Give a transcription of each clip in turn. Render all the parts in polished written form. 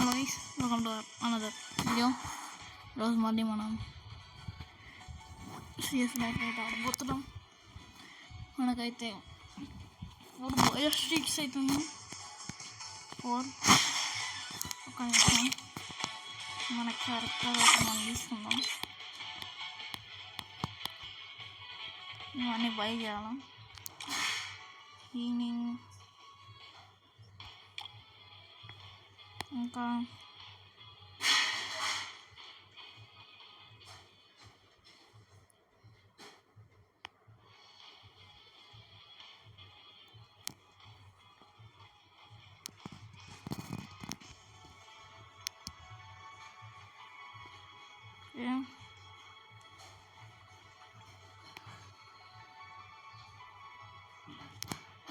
Hello guys, welcome to another video. ఈరోజు మళ్ళీ మనం సిఎస్ మ్యాచ్ అయితే ఆడబోతున్నాం. మనకైతే 4 బాయర్ స్ట్రీక్స్ అవుతుంది. 4 ఒక నిమిషం మన క్యారెక్టర్ అయితే మనం తీసుకుందాం. ఇవన్నీ బై చేయాలి. ఈవినింగ్ ఇంకా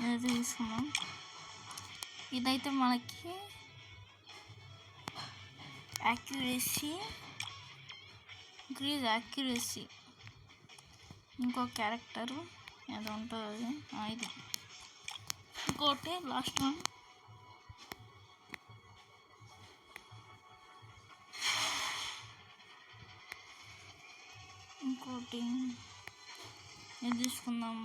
ఏదైతే తీసుకున్నాం. ఇదైతే మనకి యాక్యురసీ ఇంకో క్యారెక్టరు ఏదో ఉంటుంది ఇది. ఇంకోటి లాస్ట్ వన్ ఇంకోటి ఇది తీసుకుందాం.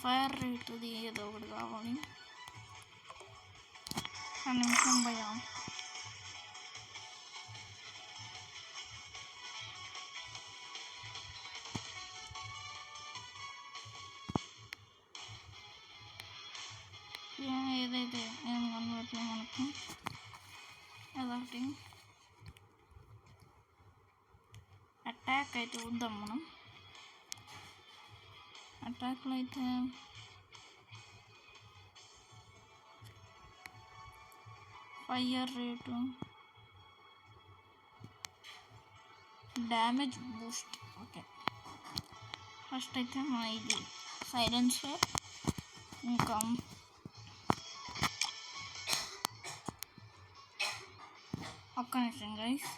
ఫైర్ రేటుది ఏదో ఒకటి కావాలి. నిమిషం భయ ఏదైతే ఏం కనబడట్లేదు మనకు. అదొకటి అటాక్ అయితే వద్దాం. మనం అటాక్లో అయితే fire rate, damage boost. Okay, first అయితే మన ఇది సైలెన్సర్. ఇంకా ఒక్క నిమిషం గైస్,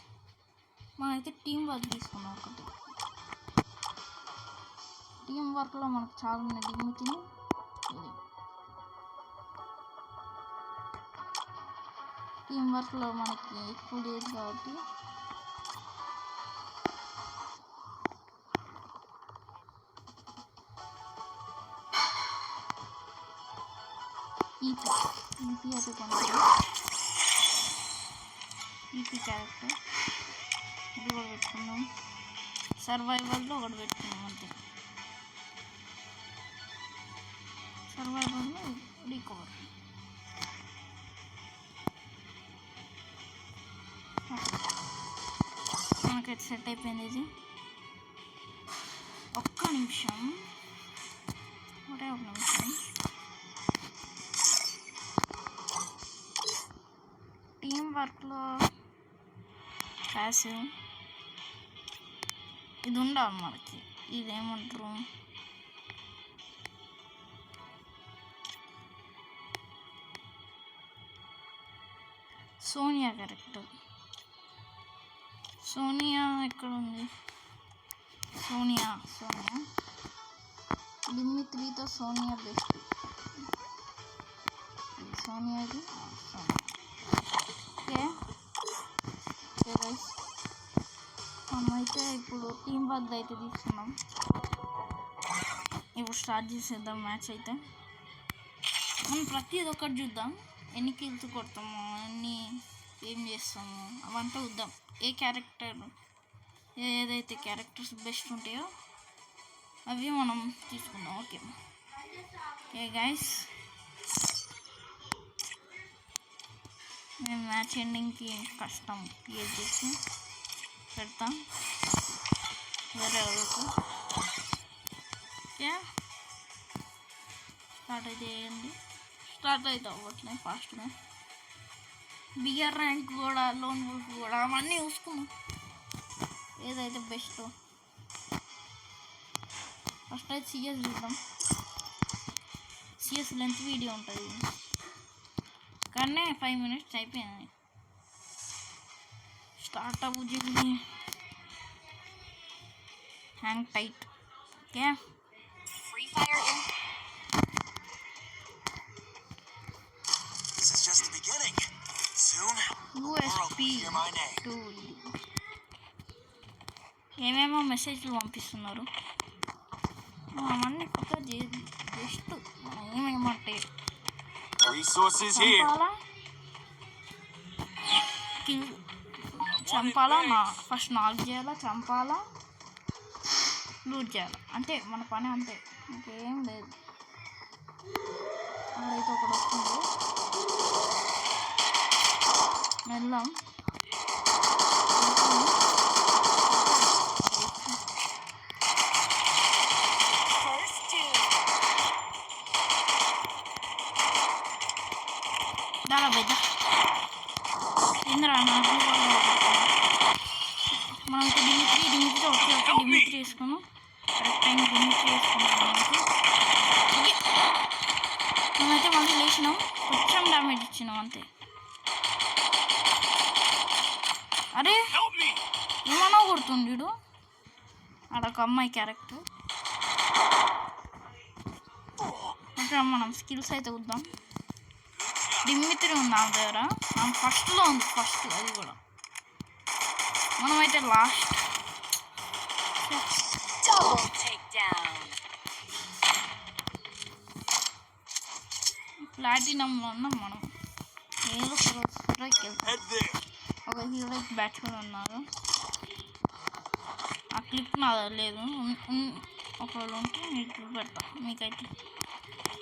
మనమైతే టీం వర్క్ తీసుకున్నాం. ఒకటి టీం వర్క్లో మనకు చాలా ఉన్నాయి. దిగుతుంది ఇది టీం వర్క్లో మనకి ఎక్కువ లేదు కాబట్టి ఈపీ అయితే కొనుక్కుంటాం. ఈపీ క్యారెక్టర్ ఇది కూడా పెట్టుకున్నాం. సర్వైవల్లో ఒకటి పెట్టుకున్నాం అంతే. సర్వైవల్లో రికవర్. మనకైతే సెట్ అయిపోయింది ఇది. ఒక్క నిమిషం ఒకటే ఒక నిమిషం. టీం వర్క్లో ప్యాసివ్ ఇది ఉండాలి మనకి. ఇదేమంటారు, సోనియా క్యారెక్టర్. సోనియా ఎక్కడ ఉంది? సోనియా లిమ్మి 3తో సోనియా బెస్ట్. సోనియాది ఓకే గైస్, మనమైతే ఇప్పుడు టీం వర్క్ అయితే తీసుకున్నాం. ఇప్పుడు స్టార్ట్ చేసేద్దాం మ్యాచ్. అయితే మనం ప్రతిది ఒక్కటి చూద్దాం. ఎన్ని కిల్స్ కొడతాము, అన్నీ ఏం చేస్తాము అవంతా చూద్దాం. ఏ క్యారెక్టర్ ఏదైతే క్యారెక్టర్స్ బెస్ట్ ఉంటాయో అవి మనం తీసుకుందాం. ఓకే గైస్, మేము మ్యాచ్ ఎండింగ్కి కష్టం క్రియేట్ చేసి పెడతాం వేరే వాళ్ళకు. ఓకే, స్టార్ట్ అయితే వేయండి. స్టార్ట్ అయితే అవ్వట్లేదు ఫాస్ట్గా. బిఆర్ ర్యాంక్ కూడా, లోన్ బుల్స్ కూడా అవన్నీ చూసుకున్నాం ఏదైతే బెస్ట్. ఫస్ట్ అయితే సిఎస్ చూద్దాం. సిఎస్ లెంత్ వీడియో ఉంటుంది కానీ 5 minutes అయిపోయింది. స్టార్ట్ అవ్వుతుంది. Hang tight. ఓకే, యూఎస్పి ఏమేమో మెసేజ్లు పంపిస్తున్నారు. అవన్నీ కొత్త జస్ట్ ఏమేమంటే చంపాలా ఫస్ట్ నాక్ చేయాలా, చంపాలా, లూట్ చేయాలి, అంతే మన పని, అంతే, ఇంకేం లేదు. అక్కడైతే ఒకటి వస్తుంది, వెళ్దాం. దారా పెద్ద ఇంద్రా నాకు మనం డిమిట్రీ ఓకే డిమిట్రీ వేసుకున్నాం. కరెక్ట్ టైం డిమిట్రీ వేసుకున్నాం. మేమైతే మళ్ళీ లేచినాం, కొంచెం డ్యామేజ్ ఇచ్చినాం అంతే. అరే ఏమన్నా కొడుతుండీడు అడొక అమ్మాయి క్యారెక్టర్. ఓకే, మనం స్కిల్స్ అయితే వద్దాం. డిమిట్రీ ఉంది ఆమె దగ్గర, ఆమె ఫస్ట్లో ఉంది, ఫస్ట్ అది కూడా. మనమైతే లాస్ట్ ప్లాటినంలో ఉన్నాం మనం. ఏదో స్ట్రైక్ వెళ్తాం. ఒక హీరోయిక్ బ్యాట్స్మెన్ ఉన్నారు. ఆ క్లిప్ నా లేదు, ఒకవేళ ఉంటే మీకు చూపెడతా. మీకైతే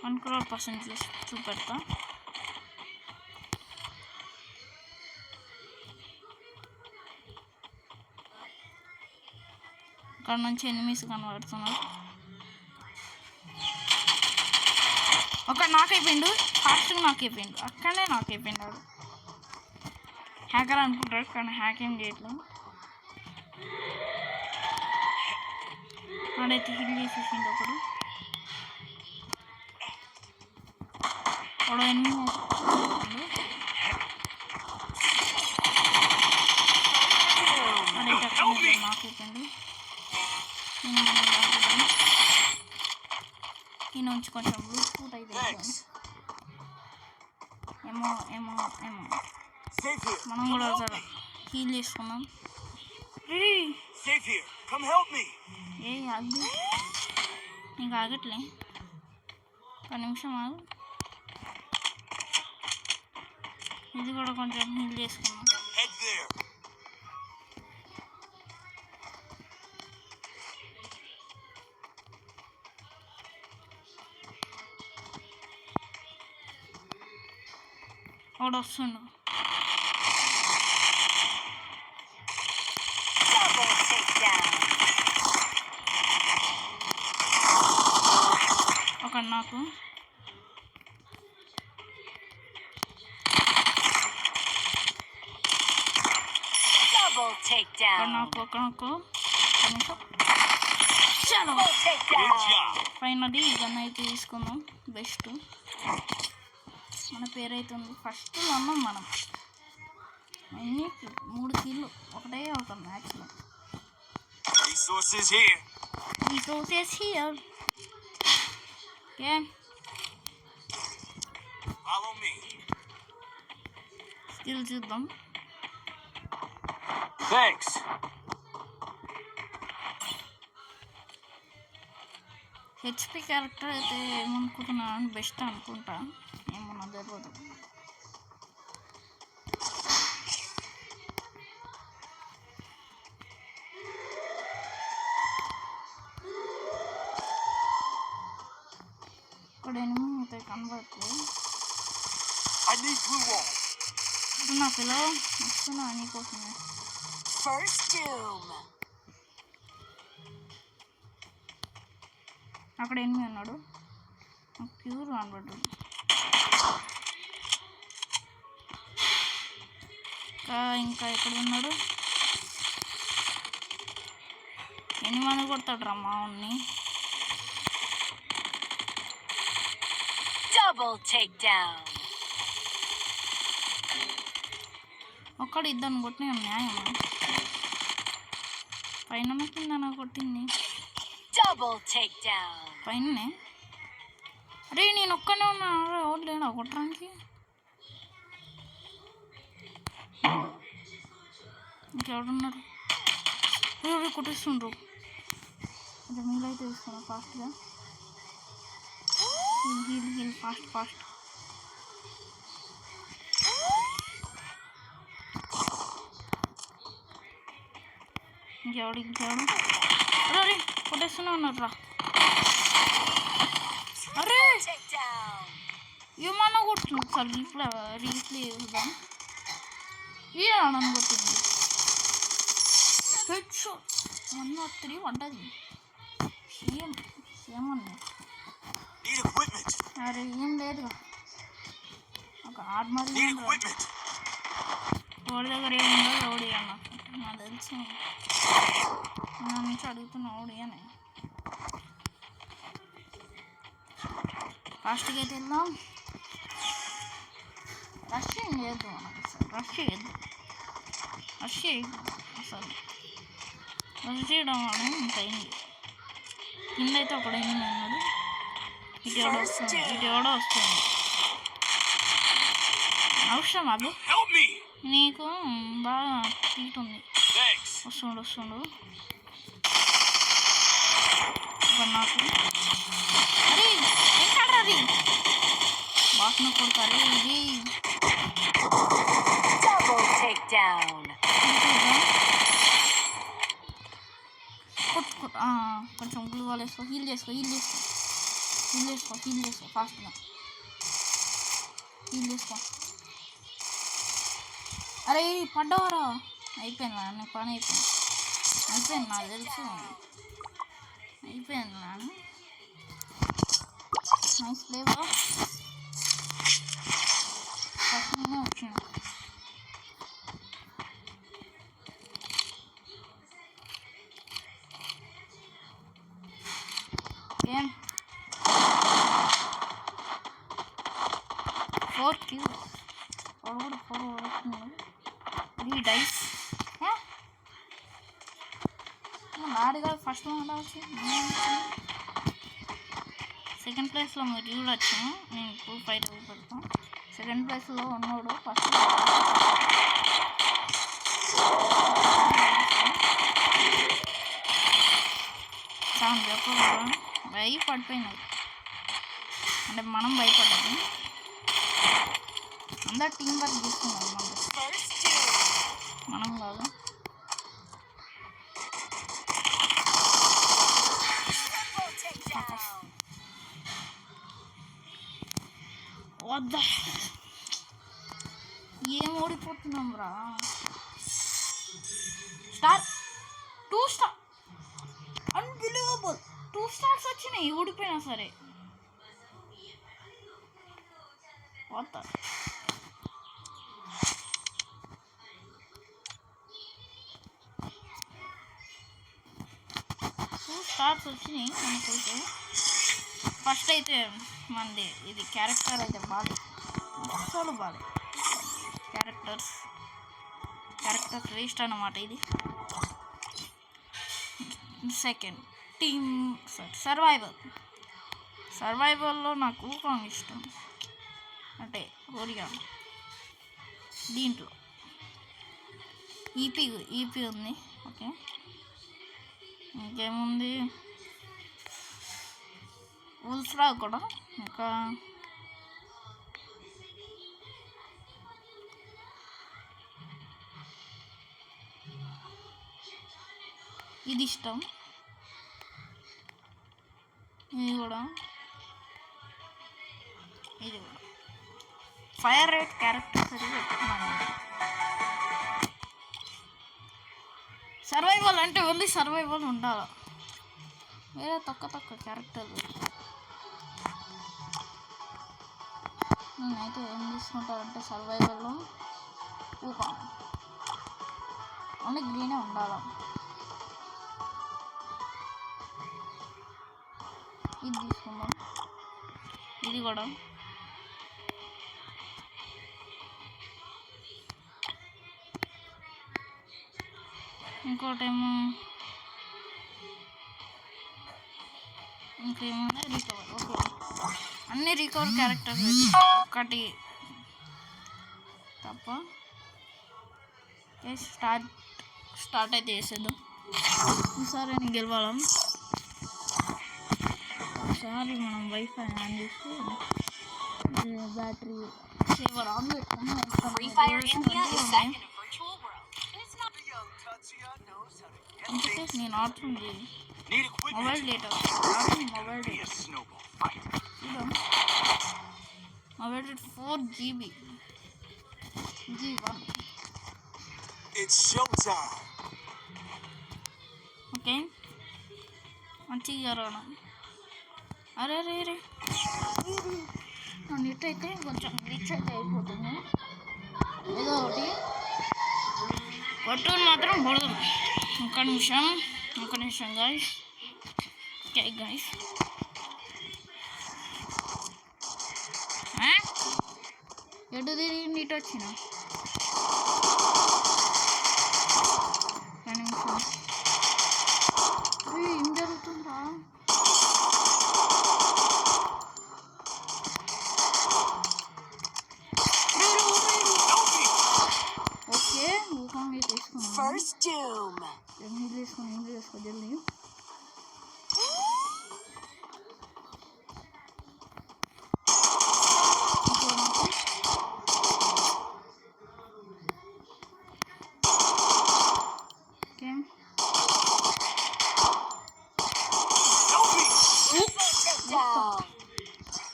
1 crore% చూపెడతా. అక్కడ నుంచి ఎనిమిస్ కనబడుతున్నారు. ఒక నాకైపోయిండు, ఫాస్ట్గా నాకైపోయిండు, అక్కడనే నాకైపోయిండు. వాడు హ్యాకర్ అనుకుంటాడు కానీ హ్యాక్ ఏం చేయట్లేదు. వాడైతే హిల్ చేసేసిండు ఒకడు. వాడు ఎనిమిది వాడైతే అక్కడ నాకైపోయిండు. ఈయన నుంచి కొంచెం లూట్ ఫూట్ అయితే ఏమో ఏమో ఏమో మనం కూడా హీల్ చేసుకున్నాం. ఏ ఆగి, నీకు ఆగట్లే, ఒక నిమిషం ఆగు. ఇది కూడా కొంచెం హీల్ చేసుకున్నాం. వాడు వస్తుండు. ఒక నాకు చలో ఫైనల్లీ గన్ అయితే తీసుకుందాం. బెస్ట్ మన పేరైతే ఉంది. ఫస్ట్లో ఉన్నాం మనం. అన్నీ 3 కిల్లు, ఒకటే ఒక మ్యాచ్లో. Resources here. Okay. Follow me. Skill చూద్దాం. Thanks. హెచ్పి క్యారెక్టర్ అయితే ఏమనుకుంటున్నాను, బెస్ట్ అనుకుంటా, ఏమన్నా తెలియదు. ఇక్కడ ఎనిమిది అయితే కనబడుతుంది. నా పిల్ల వస్తున్నా నీకోసమే. అక్కడ ఎనిమిది ఉన్నాడు, ప్యూర్ కనబడ్డాడు. ఇంకా ఎక్కడ ఉన్నాడు? 8 కొడతాడు రా మావుని. ఒక్కడు ఇద్దరు కొట్టిన న్యాయమా? పైన కింద నాకు కొట్టింది పైననే. అరే నేను ఒక్కనే ఉన్నా, ఎవరు లేనా కొట్టడానికి? ఇంకెవడున్నారు? ఎవరు కొట్టేస్తుండ్రు? కొంచెం నీళ్ళైతే తీసుకున్నా ఫాస్ట్గా. Heal fast. ఇంకెవడు అరే కొట్టేస్తూనే ఉన్నారు రా. అరే ఏమన్నా కొట్టింది ఒకసారి రీప్లే చూద్దాం. నన్ను కొట్టింది. హెడ్ షాట్ 103 పడ్డది. సేమ్ అన్నా. అరే ఏం లేదుగా, ఒక ఆర్మర్ ఓడి దగ్గర ఏముందో ఓడి అన్న నాకు తెలిసి. నా నుంచి అడుగుతున్నా ఓడి అని. ఫాస్ట్గా అయితే వెళ్దాం. రష్ చేయొద్దు మనకు అసలు, రష్ చేయొద్దు అసలు. రష్ చేయడం వల్ల ఇంత అయింది. కింద అయితే ఒకడు ఎనిమిది ఉన్నాడు. ఇటు ఎవడో వస్తుంది. అవసరం అవి నీకు బాగా హీట్ ఉంది. వస్తుండు నాకు. అరే ఏంటది బాస్న కొడతారు. ఇది కొంచెం గ్లూ వాల్ వేసుకో. హీల్ చేసుకో ఫాస్ట్గా హీల్ చేసుకో. అరే పడ్డవారా? అయిపోయింది నాకు పని, అయిపోయింది నాకు తెలుసు. అయిపోయింది నాన్న. నైస్ ప్లేవా. ఫస్ట్ నేనే వచ్చిన. ఏం 4 kills. వాడు 4 వస్తున్నాడు. 3 డైస్. నాడిగా ఫస్ట్ ఉండాల్సి. సెకండ్ ప్లేస్లో మీరు చూడొచ్చు. నేను 2 ఫైట్ పెడతాను. సెకండ్ ప్లేస్లో ఉన్నాడు. ఫస్ట్ భయపడిపోయినాయి అంటే మనం భయపడ్డాము. అందరు టీం వర్క్ తీసుకున్నారు, మనం కాదు. వద్దా ఏం ఓడిపోతున్నాం రా. Star 2 star unbelievable. 2 స్టార్స్ వచ్చినాయి ఓడిపోయినా సరే. వద్దా 2 స్టార్స్ వచ్చినాయి మనకైతే. ఫస్ట్ అయితే మనది ఇది క్యారెక్టర్ అయితే బాగా అసలు బాగా క్యారెక్టర్స్ వేస్ట్ అన్నమాట ఇది. సెకండ్ టీమ్ సర్వైవల్లో నాకు ఊకాంగ్ ఇష్టం, అంటే కోరియా. దీంట్లో ఈపీ ఉంది. ఓకే ఇంకేముంది, ఉల్ఫ్రా కూడా. ఇంకా ఇది ఇష్టం. ఇది కూడా ఫైర్ రేట్ క్యారెక్టర్స్ అది పెట్టుకున్నాను. సర్వైవల్ అంటే ఓన్లీ సర్వైవల్ ఉండాలి, వేరే తక్కువ క్యారెక్టర్లు. నేనైతే ఏం తీసుకుంటానంటే సర్వైవల్లో ఊకాంగ్ ఓన్లీ గ్రీనే ఉండాలి. ఇది తీసుకుందాం. ఇది కూడా ఇంకోటేమో ఇంకేమన్నా రికవర్. ఓకే, అన్ని రికవర్ క్యారెక్టర్స్ ఒక్కటి తప్ప. స్టార్ట్ అయితే చేసేద్దాం. ఈసారి నేను గెలవాలం. ఒకసారి మనం వైఫై ఆన్ చేసి బ్యాటరీ సేవర్ ఆన్ పెట్టుకుని నేను ఆడుతుంది mobile data. Mobile data 4 GB G1. Okay, మంచిగా రావడం. అరే రే రే నెట్ అయితే కొంచెం రీచ్ అయితే అయిపోతుంది. ఏదో ఒకటి కొట్టుని మాత్రం కొడదాం. ఒక నిమిషం గాయస్. ఓకే గాయస్, ఎటు తిరిగి నీట్ వచ్చిన నిమిషం. ఏం జరుగుతుందా? ఓకే, ఊకంగా తీసుకున్నాను. ఎన్ని తీసుకో జల్దీ.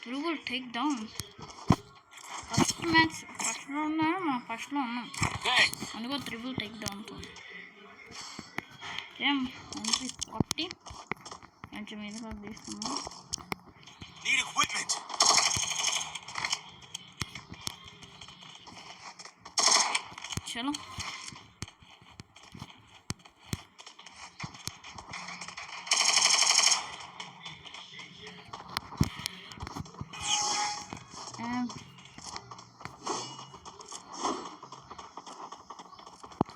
Triple takedown. First match, first లో ఉన్నాం అందుకో ట్రిపుల్ టేక్డౌన్తో ఏం మంచి కొట్టి కొంచెం ఎదురు తీసుకున్నాం. చలో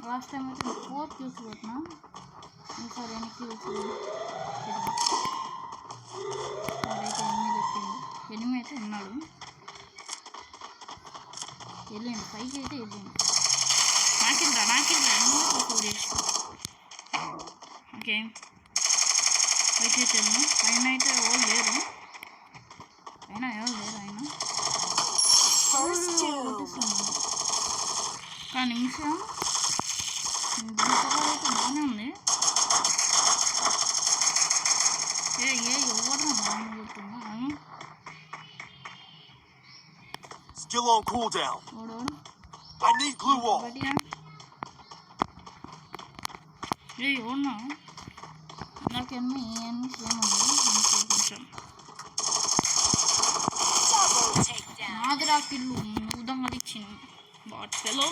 లాస్ట్ టైం అయితే 4 kills కొట్టినా. ఈసారి ఎన్ని kills అయితే 8 వచ్చింది. 8 అయితే ఉన్నాడు. వెళ్ళింది 5 అయితే వెళ్ళింది. నాకిందా ఓకే అయితే వెళ్దాం. పైన అయితే ఎవరు లేరు. ఆయన కానీ నిమిషం అయితే బాగానే ఉంది. ఎవరు బాగా కొట్టున్నా Still on cooldown. I need glue wall. ఎవరున్నా నాకెన్ని సేమ్ ఉంది. కొంచెం నాదిరా పిల్లు ఉదంగా ఇచ్చింది బాట్ పిల్లో.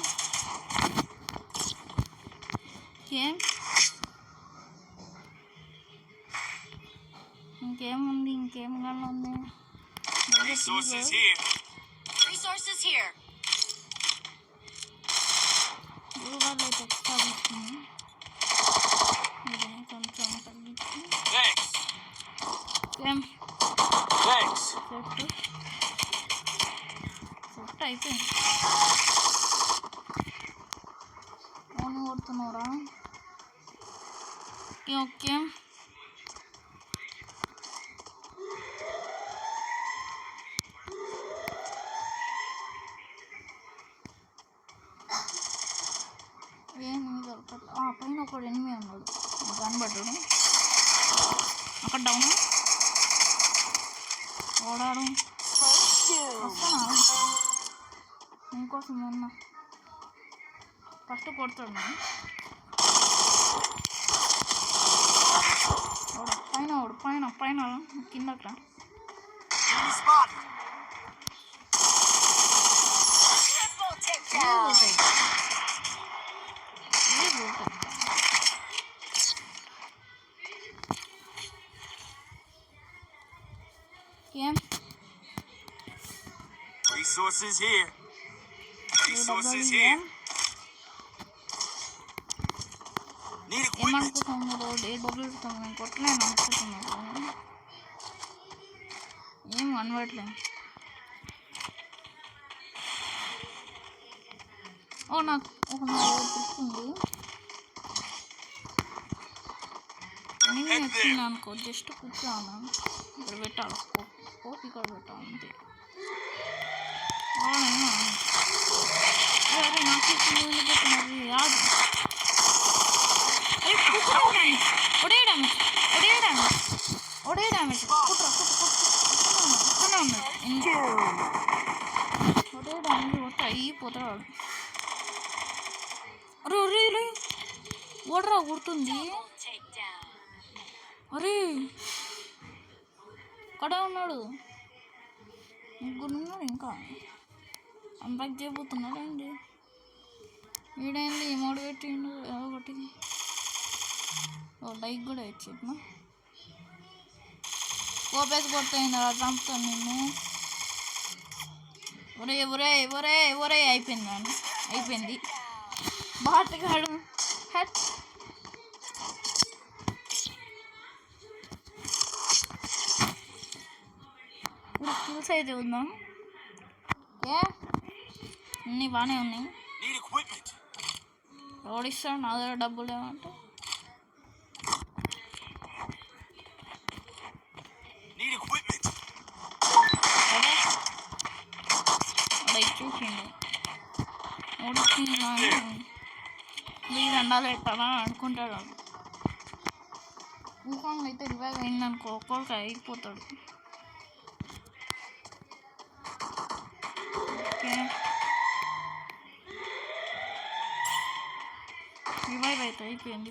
ఇంకేముంది, ఇంకేం గన్ ఉంది. Resources here. రూపాయలు అయితే ఎక్స్ట్రా తీసుకుని కొంచెం తగ్గించి సెట్ అయిపోయింది. ఓన్ కొడుతున్నారా? ఓకే పైన ఒకడు ఎనిమిది ఉన్నాడు కనబడ్డాడు. అక్కడ డౌన్ ఓడాడు. వస్తానా ఇంకోసం ఉన్నా ఫస్ట్ కొడతాడు. పైన కిందట్రా Resources here. Need equipment. ఏమనుకుంటున్నారో ఏ డబ్బులు ఇస్తాను నేను కొట్టలేను అనుకుంటున్నారు ఏం అనవట్లేదు. నాకు ట్రిక్ ఉంది. నేను వచ్చింది అనుకో జస్ట్ కూర్చోాను ఇక్కడ పెట్టాలి కోపి ఇక్కడ పెట్టాలి అంతే. అరే నాకు పెట్టినది రాదు. ఒడే డ్యామేజ్ కుట్రనే ఉన్నది. ఒడే డ్యామేజ్ కొట్ట అయిపోతాడు. అరే అరే ఓడరా కుడుతుంది. అరే ఇక్కడ ఉన్నాడు, ముగ్గురు ఉన్నాడు ఇంకా అన్బ్యాక్ చేయబోతున్నాడు అండి. వీడైంది మోటివేట్ చేయండు ఏదో ఒకటి. లైక్ కూడా ఇచ్చేట్నా కోపేసి కొట్టయింది అలా చంపుతాను నిన్ను. ఒరే అయిపోయింది బాటగాడు. హెడ్ స్కిల్స్ అయితే ఉందాం. అన్నీ బాగానే ఉన్నాయి. ఓడిస్తాడు నా దగ్గర డబ్బులు ఏమంటే ఇచ్చేసిండు. ఓడిచ్చింది మీరు దండాలు పెట్టాలా అనుకుంటాడు. ఊకాంగ్ అయితే రివైవ్ అయిందనుకో ఒక్కొక్కరికి అయిపోతాడు. రివైవ్ అయితే అయిపోయింది.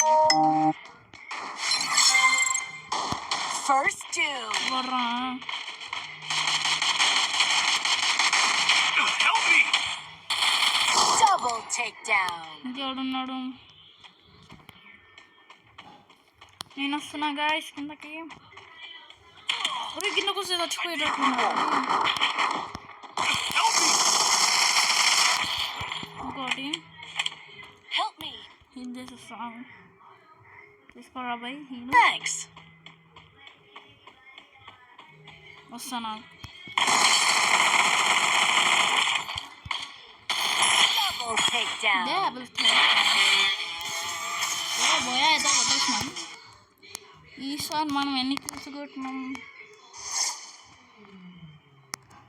వర్రా ఇంకెవడున్నాడు? నేను వస్తున్నా గాయస్ కిందకి. కిందకు వస్తే చచ్చిపోయేటట్టున్నాడు. ఇంకోటి హీల్ చేసేస్తాను. తీసుకోరా బాయ్ హీల్. వస్తానా బోయా అయితే కొట్టేసినాం. ఈసారి మనం ఎన్ని కిల్స్ కొట్టినాం?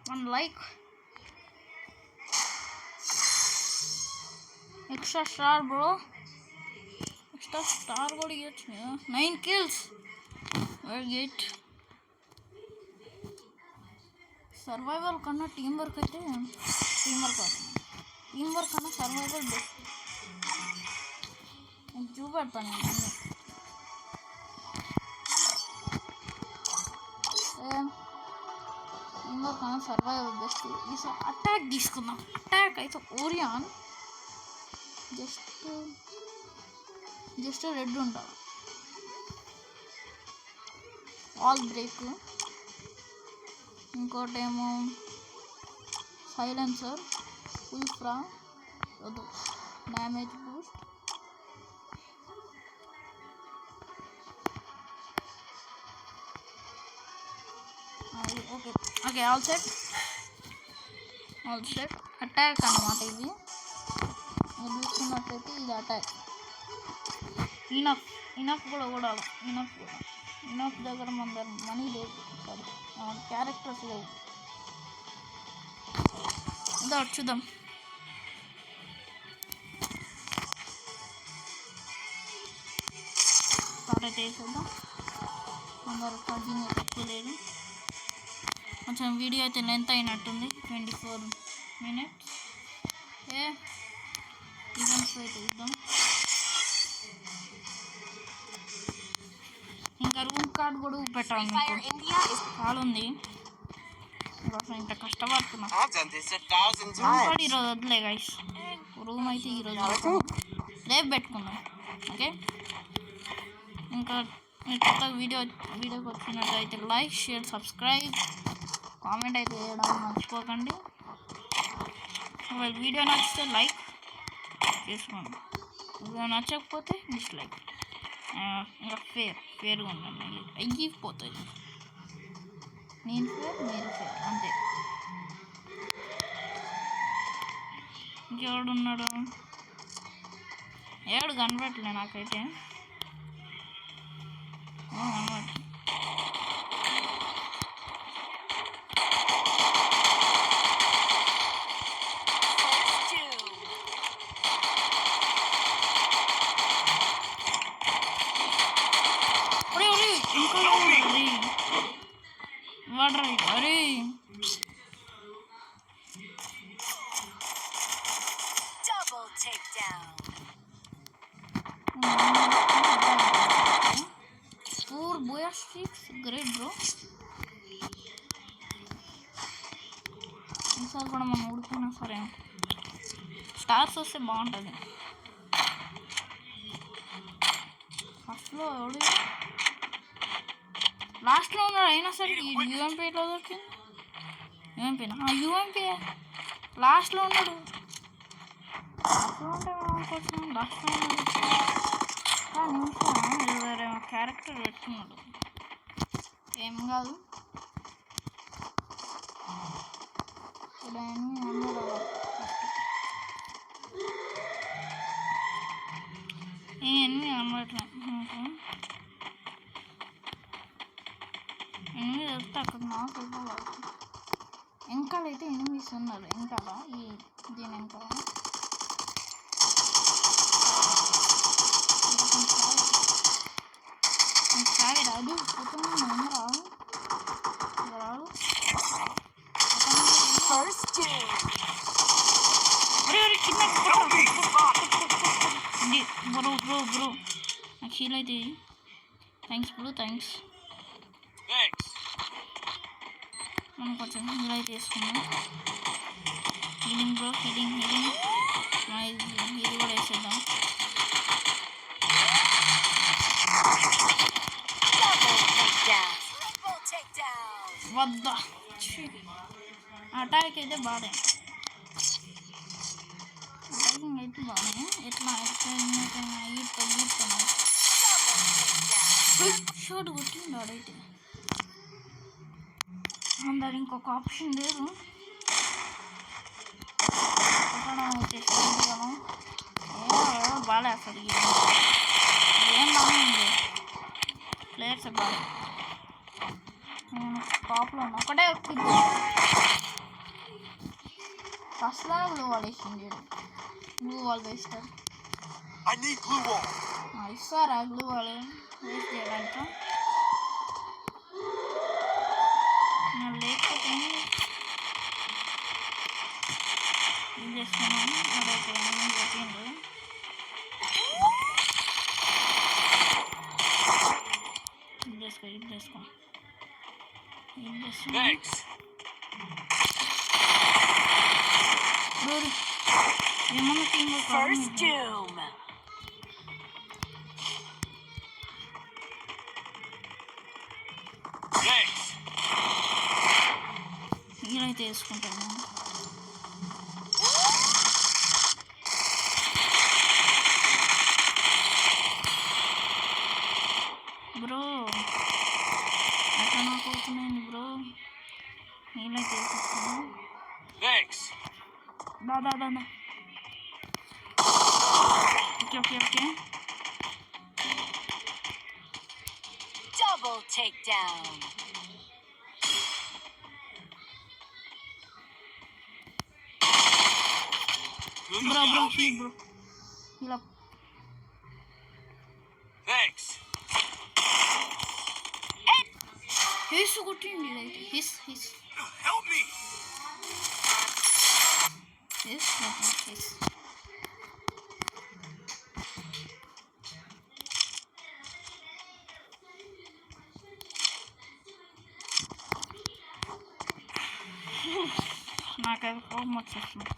మన like extra star bro, extra star కూడా ఇవ్వచ్చు. 9 kills వెరీ గుడ్. సర్వైవల్ కన్నా టీం వర్క్ కన్నా సర్వైవల్ బెస్ట్. నేను చూపెడతాను అన్నీ. టీం వర్క్ కన్నా సర్వైవల్ బెస్ట్. ఈసారి అటాక్ తీసుకుందాం. అటాక్ అయితే ఓరియాన్ జస్ట్ రెడ్ ఉండాలి. All break. ఇంకోటేమో సైలెన్సర్, ఉల్ఫ్రా, damage boost. Okay all set. Attack అన్నమాట ఇది. మీరు చూసుకున్నట్లయితే ఇది అటాక్. ఇనఫ్ కూడా కొడాలి. ఇనఫ్ దగ్గర మన దగ్గర మనీ లేదు, సారీ క్యారెక్టర్స్ లేవు. ఇదా చూద్దాం. స్టార్ట్ అయితే వేసేద్దాం. అందరూ ఛార్జింగ్ ఎక్కువ లేదు. కొంచెం వీడియో అయితే లెంత్ అయినట్టుంది, 24 minutes. ఈవెంట్స్ అయితే చూద్దాం. ఇంకా రూమ్ కార్డ్ కూడా పెట్టాలి. చాలా ఉంది, ఇంత కష్టపడుతున్నా. రూమ్ కార్డ్ ఈరోజు వద్దులే గైస్. రూమ్ అయితే ఈరోజు రేపు పెట్టుకుందాం. ఓకే, ఇంకా కొత్త వీడియోకి వచ్చినట్టయితే లైక్, షేర్, సబ్స్క్రైబ్, కామెంట్ అయితే చేయడం మర్చిపోకండి. వీడియో నచ్చితే లైక్ చేసుకోండి, వీడియో నచ్చకపోతే డిస్లైక్. ఇంకా ఫేర్గా ఉండండి. అయ్యిపోతుంది. నేను ఫేర్, మీరు ఫేర్, అంతే. ఇంకెవడున్నాడు? ఎవడు కనబడట్లే నాకైతే. కనబడట్లే. అరే Double takedown. 4 boya streaks, great bro. ఈసారి కూడా మనం ఓడిపోయినా సరే స్టార్స్ వస్తే బాగుంటుంది. ఫస్ట్లో ఎవడు లాస్ట్లో ఉన్నాడు, అయినా సరే యూఎంపీలో దొరికింది. యూఎంపీ లాస్ట్లో ఉన్నాడు. లాస్ట్లో ఉన్నాడు. నిమిషం వేరే క్యారెక్టర్ పెట్టుకున్నాడు. ఏం కాదు. ఇప్పుడు ఎనిమిది అనబట్లే. ఎనిమిది వస్తే అక్కడ నాకు వెనకాలైతే ఎనిమిది ఉన్నారు. వెనకాల దీని వెనకాల రాదు. బ్రో నాకు హీల్ అయితే థ్యాంక్స్ బ్రో, థ్యాంక్స్. మనం కొంచెం హీల్ అయితే వేసుకున్నాం. హీలింగ్ బ్రో, హీలింగ్ ఇది కూడా వేసేద్దాం. వద్దా అటాక్ అయితే బాగా, అటాకింగ్ అయితే బాగా. ఎట్లా షాట్ కొట్టింది ఆడైతే. అందరు ఇంకొక ఆప్షన్ లేదు. బాగా అసలు ఏం బాగుంది. ప్లేయర్స్ బాగా. నేను టాప్లో ఉన్నా. ఒకటే ఫస్ట్లో గ్లూ వాల్ వేసింది. గ్లూ వాల్ వేస్తారు. ఇస్తారా గ్లూ వాల్ వేస్ట్ చేయడానికి? లేకపోతే ఏం చేస్తున్నాను? అదైతే ఏం చెప్పిండు. ఇది చేసుకో ఏమన్నా టీమ్ మీరైతే వేసుకుంటాను. బ్రో అట్లా నాకు అవుతున్నాయండి బ్రో. నీళ్ళైతే వేసేస్తాను. దాదా okay. Double takedown. Bro, heal up. Thanks. He's so good in it. He's. Help me. Yes. నాకది కోపం వచ్చేస్తుంది.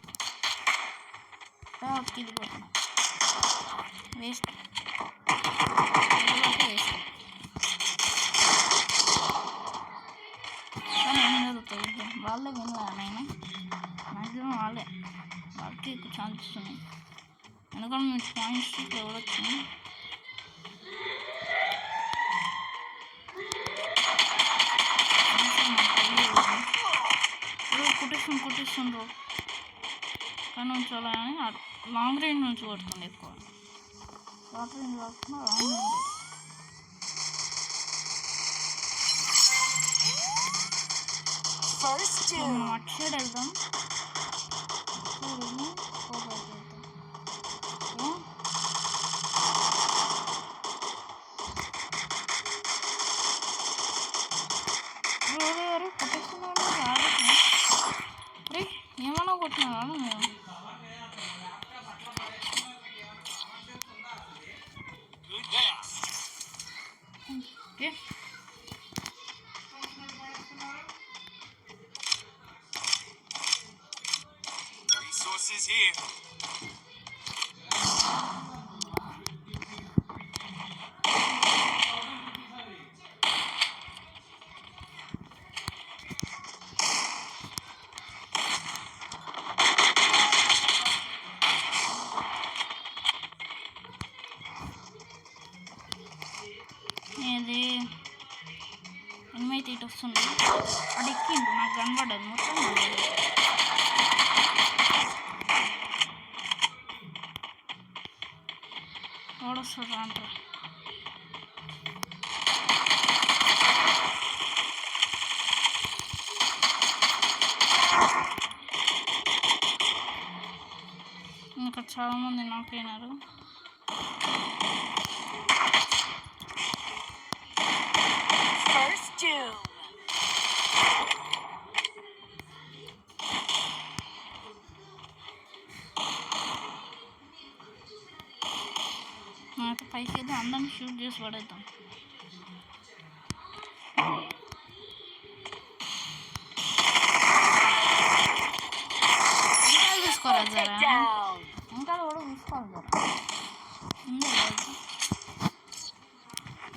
కింది పోతున్నా. వేస్ట్ కానీ ఏం జరుగుతుంది? వాళ్ళే వినలే నాయన. మ్యాక్సిమం వాళ్ళకి ఎక్కువ ఛాన్స్ ఇస్తున్నాయి. ఎందుకంటే మీరు పాయింట్స్ ఇట్లా ఇవ్వచ్చు. కొట్టిస్తుండ్రు కానీ ఉంచాలి అని లాంగ్ రేంజ్ నుంచి కొడుతుంది ఎక్కువ. షార్ట్ రేంజ్ కాకుండా లాంగ్ రేంజ్. First doom. మనం అటు సైడ్ వెళ్దాం. కొట్టేస్తున్నాడు ఏమన్నా కొట్టినా మేము. Okay Resources here. ఏది ఎనిమిది ఇటు వస్తుంది. అది ఎక్కిండు నాకు కనబడదు మొత్తం. ఓడొస్తాడు అంటారు. ఇంకా చాలామంది నాకైనారు. First doom. నాకు పైకి వెళ్ళి అందరిని షూట్ చేసి పడేద్దాం. ఇంకా తీసుకోరా జరా, Down. ఇంకా కూడా తీసుకోవాలి జరా.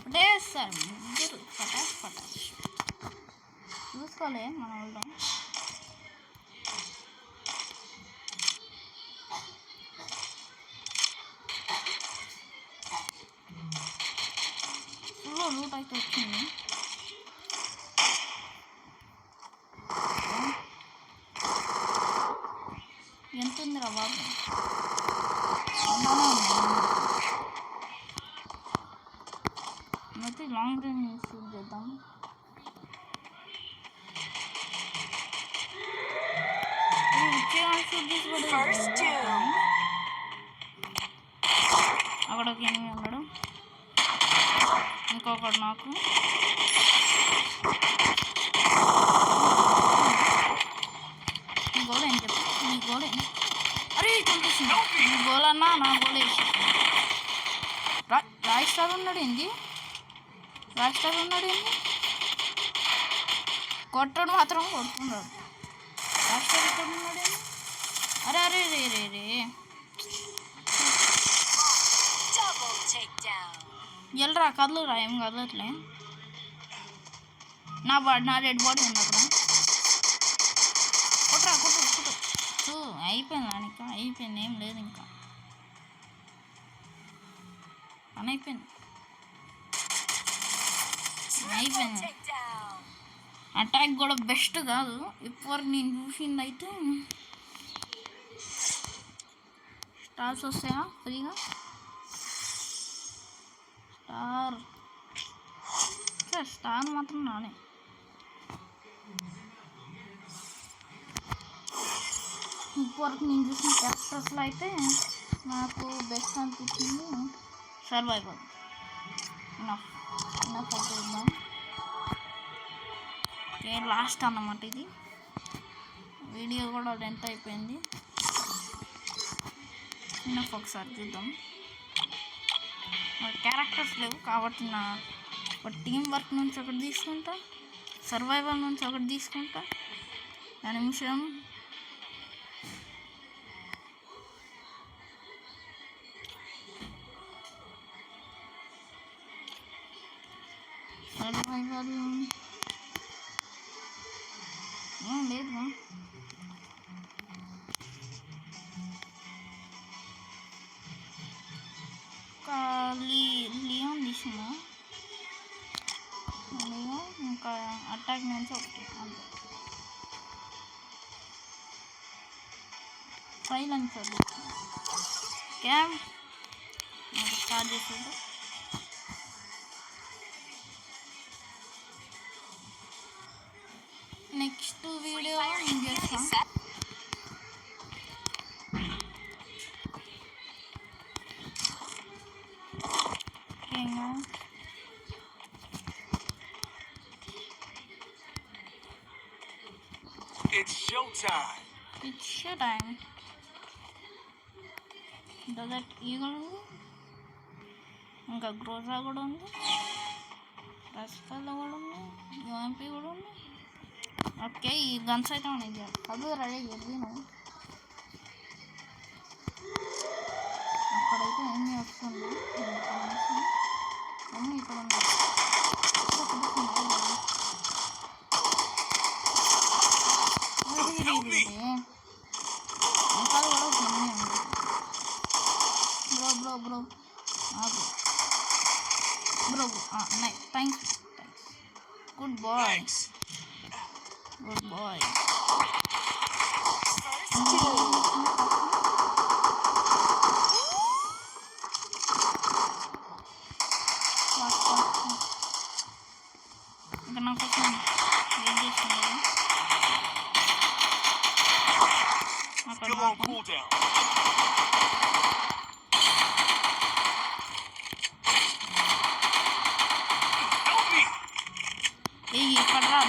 పటేస్తారు ముగ్గురు, పటాస్ పటాస్ చూసుకోలే మన వాళ్ళు. లూట్ అయితే వచ్చింది. ఎంత ఉందిరా బాబు? అయితే లాంగ్ రేంజ్ షూట్ చేద్దాం. First doom. అక్కడ ఒక ఎనిమిది ఉన్నాడు, ఇంకొకడు నాకు. నీ గోల్ ఏం చెప్పు, నీ గోల్ ఏం? అరే కనిపిస్తుంది. నీ గోల్ అన్నా నా గోల్ వేసి. రాయ్ స్టార్ ఉన్నాడు ఏంది? రాయ్ స్టార్ ఉన్నాడు ఏంది? కొట్టడు మాత్రం కొడుతున్నాడు. రాయ్ స్టార్ ఎక్కడ ఉన్నాడు ఏంది? అరే అరే రే రే రే Double takedown. ఎల్రా కదలురా, ఏం కదలట్లే. నా డెడ్ బాడీ ఉంది అక్కడ. కొట్టరా కొట్టు కొట్టు. అయిపోయింది ఇంకా, అయిపోయింది, ఏం లేదు ఇంకా, పని అయిపోయింది. అయిపోయింది. Takedown. అటాక్ కూడా బెస్ట్ కాదు ఇప్పుడు నేను చూసింది. అయితే స్టార్స్ వస్తాయా ఫ్రీగా? స్టార్ మాత్రం రాలే. ఇప్పటివరకు నేను చూసిన క్యారెక్టర్స్లో అయితే నాకు బెస్ట్ అనిపించింది సర్వైవల్. ఇనఫ్ అవుతుందాం. ఓకే లాస్ట్ అన్నమాట ఇది. వీడియో కూడా లెంత్ అయిపోయింది. ఇనఫ్ ఒకసారి చూద్దాం. క్యారెక్టర్స్ లేవు కాబట్టి నా టీం వర్క్ నుంచి ఒకటి తీసుకుంటా, సర్వైవల్ నుంచి ఒకటి తీసుకుంటా. నిమిషం సర్వైవల్ లేదు. లియోన్ తీసుకున్నా. లియో ఇంకా అటాక్ నుంచి ఒకటి అంతే. సైలెన్సర్ క్యామ్ స్టార్ట్ చేసేది. నెక్స్ట్ వీడియో నేను చేస్తాను. ఓకేనా, It's showtime. It's show time. Desert eagle ఉంది, ఇంకా గ్రోజా కూడా ఉంది, రస్పల్లా కూడా ఉంది, యూఎంపీ కూడా ఉంది. ఓకే, ఈ గన్స్ అయితే ఉన్నాయి. అది రెడీ చేద్దాను. అక్కడైతే ఎన్ని వస్తుంది, అన్నీ ఇక్కడ ఉన్నాయి. ఇంకా కూడా కొన్ని ఉంది. Bro bro bro thanks. Good boy, Thanks. Good boy. First doom. ఇంకా నా కోసం ఏం చేస్తుంది అక్కడ Still on cooldown. Help me. ఏ ఎక్కడ రా